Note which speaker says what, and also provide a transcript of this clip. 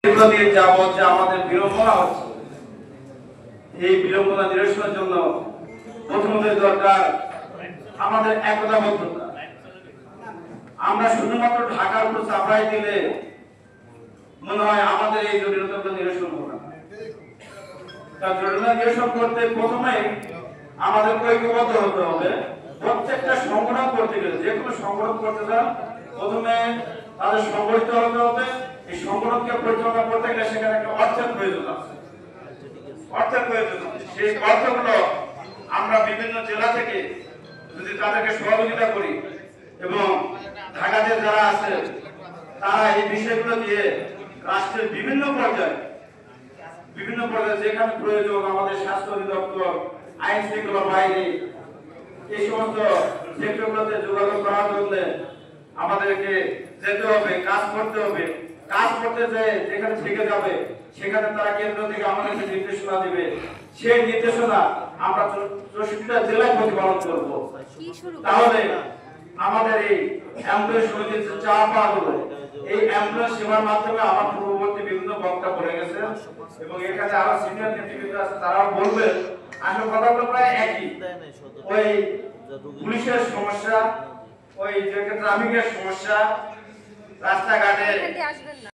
Speaker 1: দীর্ঘদিন যাবৎ যে আমাদের বিড়ম্বনা হচ্ছে, এই বিড়ম্বনা নিরসনের জন্য প্রথমত দরকার আমাদের একতাবদ্ধতা। আমরা শুধুমাত্র ঢাকার উপর চাপাই দিলে মনে হয় আমাদের এই জটিলতা নিরসন হবে না। তার জটিলতা নিরসন করতে প্রথমে আমাদের ঐক্যবদ্ধ হতে হবে। প্রত্যেকটা সংগঠন করতে গেলে, যে কোনো সংগঠন করতে চান, প্রথমে তাদের সংগঠিত হতে হবে। এই সংগঠনকে পরিচালনা করতে গেলে সেখানে একটা অর্থের প্রয়োজন আছে। সেই অর্থগুলো আমরা বিভিন্ন জেলা থেকে যদি তাদেরকে সহযোগিতা করি এবং ঢাকাতে যারা আছে তারা এই বিষয়গুলো দিয়ে রাষ্ট্রের বিভিন্ন পর্যায়ে যেখানে প্রয়োজন আমাদের স্বাস্থ্য অধিদপ্তর, আইন শৃঙ্খলা বাহিনী, এই সমস্ত সেক্টরগুলোতে যোগাযোগ করার জন্য আমাদেরকে যেতে হবে, কাজ করতে হবে। কাজ করতে যে যেখানে থেকে যাবে সেখানে তারা কেন্দ্র থেকে আমাদেরকে নির্দেশনা দিবে। সেই নির্দেশনা আমরা 64টা জেলায় প্রতিপালন করব। তাহলে আমাদের এই অ্যাম্বুলেন্স সমিতির যে চাপাগুলো, এই অ্যাম্বুলেন্স সেবার মাধ্যমে আমার পূর্ববর্তী বিভিন্ন বক্তা বলে গেছে এবং এখানে আরো সিনিয়র নেতৃবৃন্দ আছে, তারাও বলবেন। আসল কথাগুলো প্রায় একই। ওই পুলিশের সমস্যা, ওই যে ট্রাফিকের সমস্যা, রাস্তাঘাটে